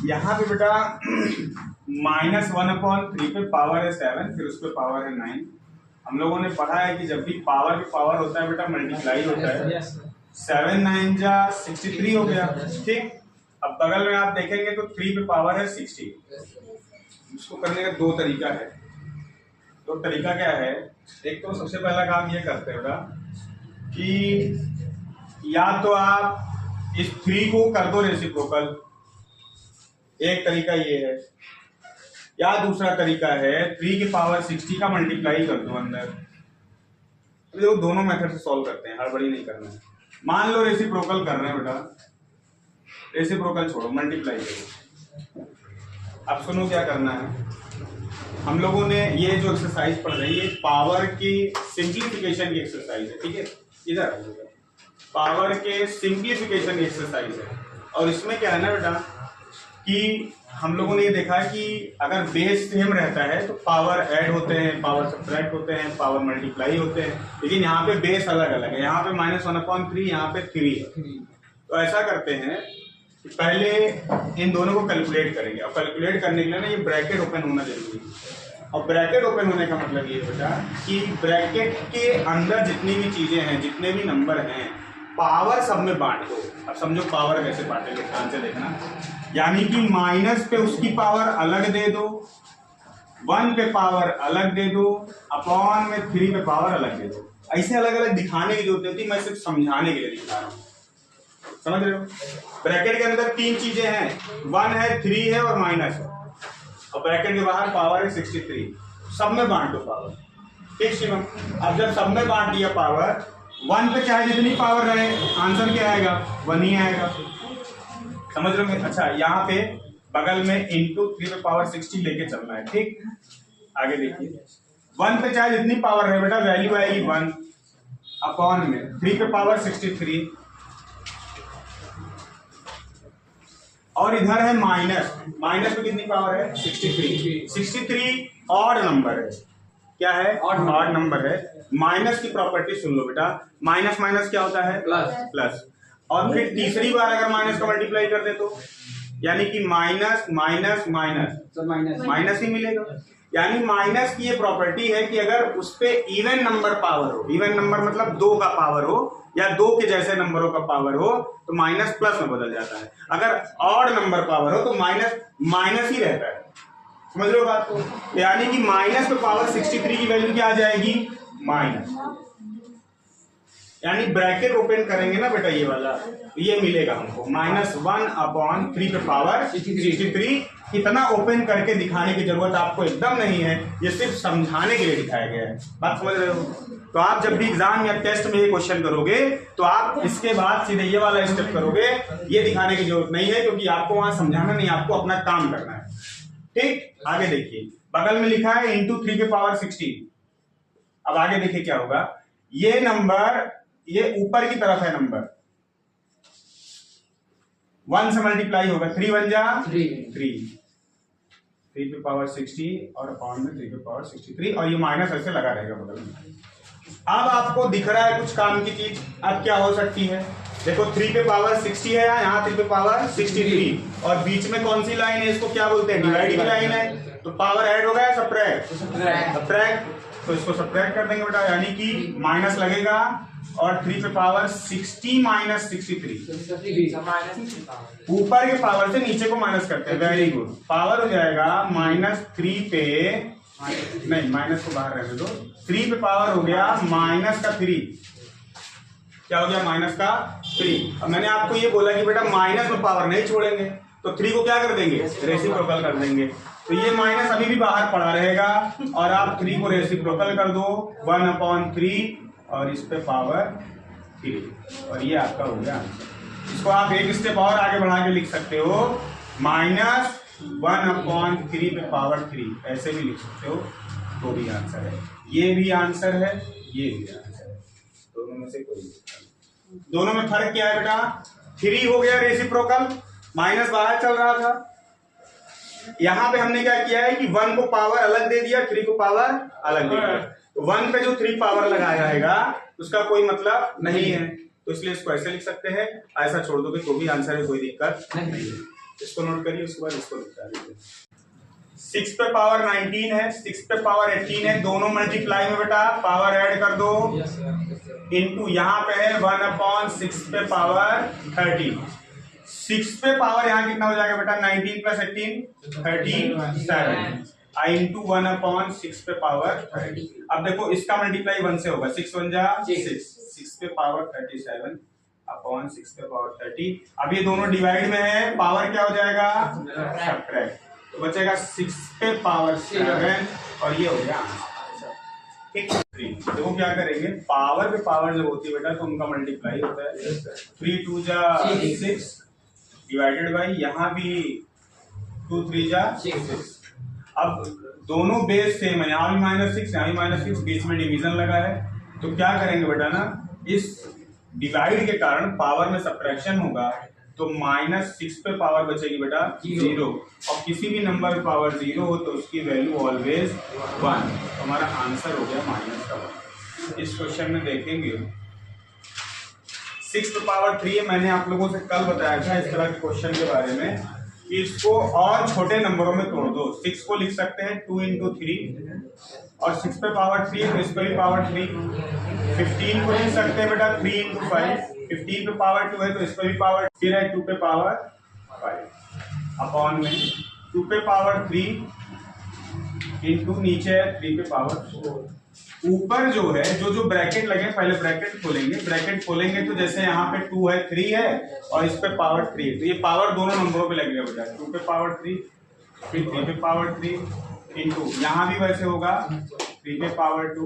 यहाँ पे बेटा -1/3 पे पावर है 7, फिर उस पे पावर है 9। हम लोगों ने पढ़ा है कि जब भी पावर पे पावर होता है बेटा मल्टीप्लाई होता है। 7 9 जा 63 हो गया, ठीक। अब बगल में आप देखेंगे तो 3 पे पावर है 60। इसको करने का दो तरीका है। तो तरीका क्या है, एक तो सबसे पहला काम ये करते हैं बेटा कि या तो आप इस 3 को कर दो रेसिप्रोकल, एक तरीका ये है, या दूसरा तरीका है 3 की पावर 60 का मल्टीप्लाई कर दो अंदर। तो देखो दोनों मेथड से सॉल्व करते हैं, हड़बड़ी नहीं करना है। मान लो रेसिप्रोकल कर रहे हैं बेटा, रेसिप्रोकल छोड़ो, मल्टीप्लाई करो। अब सुनो क्या करना है। हम लोगों ने ये जो एक्सरसाइज पढ़ रही है पावर की सिंप्लीफिकेशन की एक्सरसाइज है, ठीक है। इधर पावर के सिंप्लीफिकेशन की एक्सरसाइज है। और इसमें क्या है ना बेटा कि हम लोगों ने ये देखा कि अगर बेस सेम रहता है तो पावर ऐड होते हैं, पावर सब्ट्रैक्ट होते हैं, पावर मल्टीप्लाई होते हैं। लेकिन यहाँ पे बेस अलग अलग है, यहाँ पे -1/3, यहाँ पे 3 है। तो ऐसा करते हैं कि पहले इन दोनों को कैलकुलेट करेंगे। और कैलकुलेट करने के लिए ना ये ब्रैकेट ओपन होना जरूरी है। और ब्रैकेट ओपन होने का मतलब ये बेटा कि ब्रैकेट के अंदर जितनी भी चीजें हैं, जितने भी नंबर हैं, पावर सब में बांट दो। अब समझो पावर कैसे बांटेंगे, ध्यान से देखना। यानी कि माइनस पे उसकी पावर अलग दे दो, 1 पे पावर अलग दे दो, अपॉन में 3 पे पावर अलग दे दो। ऐसे अलग अलग दिखाने की जरूरत होती है, मैं सिर्फ समझाने के लिए दिखा रहा हूँ, समझ रहे हो। ब्रैकेट के अंदर 3 चीजें हैं, 1 है, 3 है और माइनस है। और ब्रैकेट के बाहर पावर है 63। सब में बांट दो पावर, ठीक शिवम। अब जब सब में बांट दिया पावर, 1 पे चाहे जितनी पावर रहे, आंसर क्या आएगा, 1 ही आएगा, समझ रहे हो। अच्छा यहाँ पे बगल में इंटू 3 पे पावर 60 लेके चलना है, ठीक। आगे देखिए 1 पे चाहे जितनी पावर रहे बेटा वैल्यू आएगी 1, अपॉन में 3 पे पावर 63। और इधर है माइनस, माइनस पे कितनी पावर है 63। 63 ऑड नंबर है, क्या है, ऑड नंबर है। माइनस की प्रॉपर्टी सुन लो बेटा, माइनस माइनस क्या होता है, प्लस। और फिर तीसरी बार अगर माइनस का मल्टीप्लाई कर दे तो यानी कि माइनस माइनस माइनस माइनस ही मिलेगा। यानी माइनस की ये प्रॉपर्टी है कि अगर उस पे इवन नंबर पावर हो, इवन नंबर मतलब 2 का पावर हो या 2 के जैसे नंबरों का पावर हो तो माइनस प्लस में बदल जाता है। अगर ऑड नंबर पावर हो तो माइनस माइनस ही रहता है, समझ लो बात को। यानी कि माइनस पे पावर 63 की वैल्यू क्या आ जाएगी, माइनस। यानी ब्रैकेट ओपन करेंगे ना बेटा ये वाला, ये मिलेगा हमको -1/3 पे पावर 63। इतना ओपन करके दिखाने की जरूरत आपको एकदम नहीं है, ये सिर्फ समझाने के लिए दिखाया गया है, बात समझ रहे हो। तो आप जब भी एग्जाम या टेस्ट में ये क्वेश्चन करोगे तो आप इसके बाद सीधे ये वाला स्टेप करोगे, ये दिखाने की जरूरत नहीं है, क्योंकि आपको वहां समझाना नहीं, आपको अपना काम करना है, ठीक। आगे देखिए बगल में लिखा है इंटू 3 पे पावर 60। अब आगे देखिए क्या होगा, ये नंबर ये ऊपर की तरफ है नंबर, 1 से मल्टीप्लाई होगा, 3 1 जा 3 पे पावर 60 और अपॉन में 3 पे पावर 63। और ये माइनस ऐसे लगा रहेगा बगल में। अब आपको दिख रहा है कुछ काम की चीज, अब क्या हो सकती है, देखो 3 पे पावर 60 है, यहाँ 3 पे पावर 63 और बीच में कौन सी लाइन है, इसको क्या बोलते हैं, डिवाइड की लाइन है। तो पावर ऐड होगा या सब्ट्रैक्ट, सब्ट्रैक्ट। तो इसको सब्ट्रैक्ट कर देंगे बेटा, यानी कि माइनस लगेगा और 3 पे पावर 60 माइनस 63, ऊपर के पावर से नीचे को माइनस करते हैं, वेरी गुड। पावर हो जाएगा -3 पे, नहीं माइनस को बाहर रहने दो, 3 पे पावर हो गया -3, क्या हो गया, -3। अब मैंने आपको ये बोला कि बेटा माइनस में पावर नहीं छोड़ेंगे, तो 3 को क्या कर देंगे, रेसिप्रोकल कर देंगे। तो ये माइनस अभी भी बाहर पड़ा रहेगा और आप 3 को रेसिप्रोकल कर दो, 1/3 और इस पे पावर 3, और ये आपका हो गया आंसर। इसको आप एक स्टेप और आगे बढ़ा के लिख सकते हो, -1/3 पे पावर 3, ऐसे भी लिख सकते हो, तो भी आंसर है। ये भी आंसर है, ये भी आंसर है, दोनों में से कोई नहीं। दोनों में फर्क क्या है बेटा, 3 हो गया रेसिप्रोकल, माइनस बाहर चल रहा था। यहां पे हमने क्या किया है कि 1 को पावर अलग दे दिया, 3 को पावर अलग दे दिया। तो 1 पे जो 3 पावर लगाया जाएगा उसका कोई मतलब नहीं है, तो इसलिए इसको ऐसे लिख सकते हैं, ऐसा छोड़ दोगे तो भी आंसर है, कोई दिक्कत नहीं है। इसको नोट करिए, उसके बाद इसको लिखा लीजिए। 6 पे पावर 19 है, 6 पे पावर 18 है, दोनों मल्टीप्लाई में बेटा पावर ऐड कर दो, इनटू यहाँ पे है 1/6 पे पावर 30। 6 पे पावर यहाँ कितना हो जाएगा बेटा, 19 प्लस 18 37 इंटू 1/6 पे पावर 30। अब देखो इसका मल्टीप्लाई 1 से होगा, 6 1 जा 6 पे पावर 37 अपॉन 6 पे पावर 30। अब ये दोनों डिवाइड में है, पावर क्या हो जाएगा, सब्ट्रैक्ट, तो बचेगा 6 पे पावर 7 और ये हो गया आंसर। ठीक, देखो क्या करेंगे, पावर पे पावर जब होती है बेटा तो उनका मल्टीप्लाई होता है। 3 2 जा 6 डिवाइडेड बाई यहाँ भी 2 3 जा 6। अब दोनों बेस सेम है, यहाँ भी -6 यहाँ भी -6, बीच में डिवीजन लगा है, तो क्या करेंगे बेटा ना, इस डिवाइड के कारण पावर में सब्ट्रैक्शन होगा, तो -6 पे पावर बचेगी बेटा 0, और किसी भी नंबर पे पावर 0 हो तो उसकी वैल्यू ऑलवेज 1। तो हमारा आंसर हो गया -1। इस क्वेश्चन में देखेंगे 6 पे पावर 3 है, मैंने आप लोगों से कल बताया था इस तरह के क्वेश्चन के बारे में कि इसको और छोटे नंबरों में तोड़ दो। 6 को लिख सकते हैं 2 × 3 और 6 पे पावर 3 है तो इस पर भी पावर 3। 15 को लिख सकते हैं बेटा 3 × 5, 15 पे पावर 2 है तो इस पर भी पावर, फिर है 2 पे पावर 5 अपॉन में 2 पे पावर 3 इंटू नीचे है 3 पे पावर 4। ऊपर जो है जो ब्रैकेट लगे, पहले ब्रैकेट खोलेंगे तो जैसे यहाँ पे 2 है 3 है और इस पे पावर 3 है, तो ये पावर दोनों नंबरों पे लगेगा बेटा, 2 पे पावर 3 फिर 3 पे पावर 3 इंटू यहाँ भी वैसे होगा 3 पे पावर 2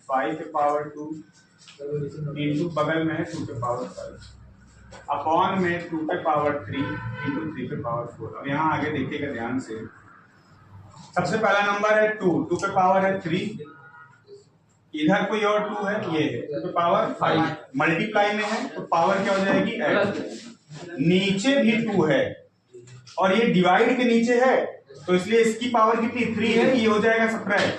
5 पे पावर 2 इंटू बगल में है 2 पे पावर 5 अपॉन में 2 पे पावर 3 इंटू 3 पे पावर 4। अब यहाँ आगे देखिएगा ध्यान से, सबसे पहला नंबर है 2 पे पावर है 3, इधर कोई और 2 है, ये है 2 पे पावर 5, मल्टीप्लाई में है तो पावर क्या हो जाएगी ऐड। नीचे भी 2 है और ये डिवाइड के नीचे है तो इसलिए इसकी पावर कितनी 3 है, ये हो जाएगा सब्ट्रैक्ट।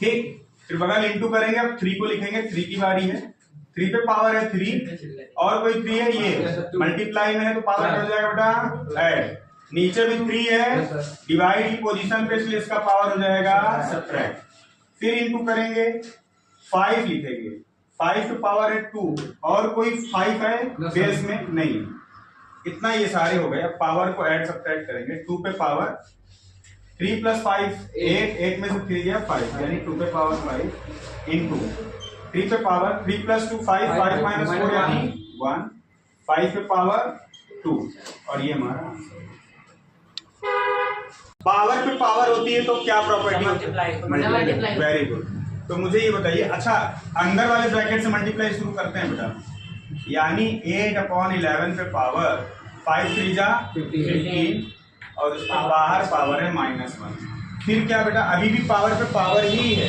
ठीक, फिर बगल इंटू करेंगे, अब 3 को लिखेंगे, 3 की बारी है, 3 पे पावर है 3 और कोई 3 है, ये मल्टीप्लाई में है तो पावर क्या हो जाएगा बेटा ऐड। नीचे भी 3 है, डिवाइड की पोजीशन पे, इसलिए इसका पावर हो जाएगा सब्ट्रैक्ट। फिर इंटू करेंगे 5 लिखेंगे, 5 पे पावर है 2 और कोई 5 है बेस में नहीं, इतना ये सारे हो गए। अब पावर को ऐड सब्ट्रैक्ट करेंगे, 2 पे पावर 3 + 5 8 में से 3 गया 5 यानी 2 पे पावर 5 इंटू 3 पे पावर 3 + 2 5 5 - 4 यानी 1 5 पे पावर 2 और ये हमारा आंसर। पावर पे पावर होती है तो क्या प्रॉपर्टी होती है, मल्टीप्लाई। वेरी गुड, तो मुझे ये बताइए, अच्छा अंदर वाले ब्रैकेट से मल्टीप्लाई शुरू करते हैं बेटा, यानी 8/11 पे पावर 5 3 जा 15 और उसके बाहर पावर है -1। फिर क्या बेटा, अभी भी पावर पे पावर ही है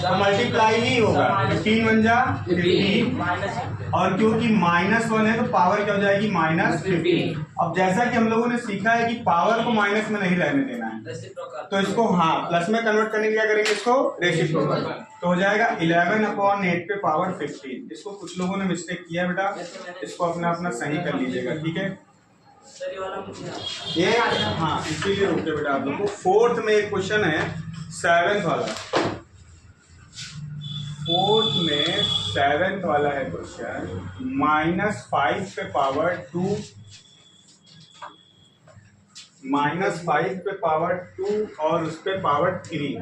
तो मल्टीप्लाई ही होगा, 15 1 जा 15 और क्योंकि -1 है तो पावर क्या हो जाएगी -15। अब जैसा कि हम लोगों ने सीखा है कि पावर को माइनस में नहीं रहने देना है तो इसको हाँ प्लस में कन्वर्ट करने के क्या करेंगे, इसको रेसिप्रोकल, तो हो जाएगा 11/8 पे पावर 15। इसको कुछ लोगों ने मिस्टेक किया बेटा, इसको अपना सही कर लीजिएगा, ठीक है। ये हाँ इसीलिए रुके बेटा आप लोग को। 4th में एक क्वेश्चन है 7th वाला, 4th में 7th वाला है क्वेश्चन, -5 पे पावर 2 -5 पे पावर 2 और उस पे पावर 3,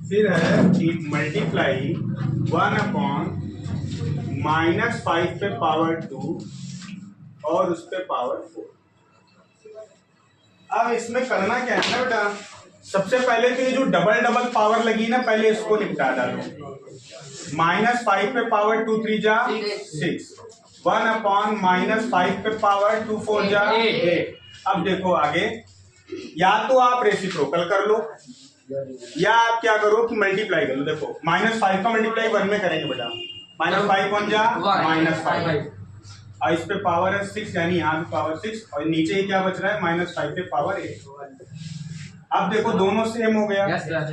फिर है मल्टीप्लाई 1/-5 पे पावर 2 और उस पे पावर 4। अब इसमें करना क्या है ना बेटा, सबसे पहले तो ये जो डबल पावर लगी ना, पहले इसको निपटा डालो। -5 पे पावर 2 3 जा 6, 1/-5 पे पावर 2 4 जा 8। अब देखो आगे, या तो आप रेसिप्रोकल कर लो या आप क्या करो कि मल्टीप्लाई कर लो। देखो -5 का मल्टीप्लाई 1 में करेंगे बेटा, -5 1 जा -5 और इस पे पावर है 6 यानी यहाँ पे पावर 6 और नीचे ही क्या बच रहा है -5 पे पावर 8। अब देखो दोनों सेम हो गया।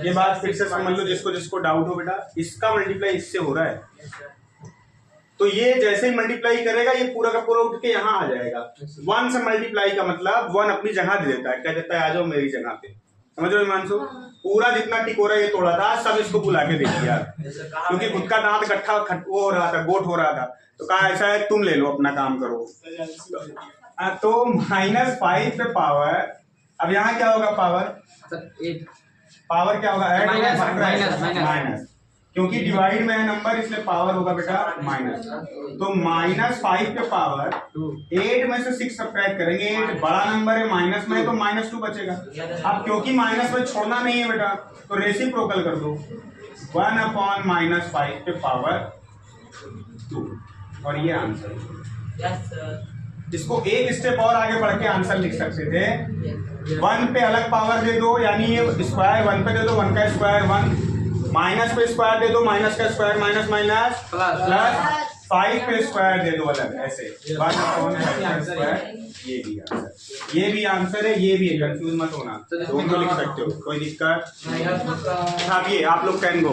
ये बात फिर से समझ लो जिसको जिसको डाउट हो बेटा, इसका मल्टीप्लाई इससे हो रहा है तो ये जैसे ही मल्टीप्लाई करेगा ये पूरा का पूरा उठ के यहाँ आ जाएगा। 1 से मल्टीप्लाई का मतलब 1 अपनी जगह दे देता है, कह देता है आ जाओ मेरी जगह पे। समझ रहे हो हिमांशु? पूरा जितना टिकोरा ये तोड़ा था सब इसको बुला के दे दिया, क्योंकि खुद का दांत इकट्ठा वो हो रहा था, गोट हो रहा था, तो कहा ऐसा है तुम ले लो अपना काम करो। तो -5 पे पावर, अब यहाँ क्या होगा पावर? पावर क्या होगा? ऐड माइनस, क्योंकि डिवाइड में है नंबर इसलिए पावर होगा बेटा माइनस। तो -5 पे पावर 8 में से 6 सब्ट्रैक्ट करेंगे, 8 बड़ा नंबर है, माइनस में है तो -2 बचेगा। अब क्योंकि माइनस में छोड़ना नहीं है बेटा तो रेसिप्रोकल कर दो, 1/-5 पे पावर 2, और ये आंसर। इसको एक स्टेप और आगे बढ़ के आंसर लिख सकते थे। 1 पे अलग पावर दे दो, यानी ये स्क्वायर 1 पे दे दो, 1 का स्क्वायर 1, माइनस पे स्क्वायर दे दो, माइनस का स्क्वायर माइनस माइनस प्लस, 5 पे स्क्वायर दे दो अलग, ऐसे 1/5 स्क्वायर। ये भी आंसर है, ये भी है, कंफ्यूज मत होना, दोनों लिख सकते हो, कोई दिक्कत? आप लोग कैन गो।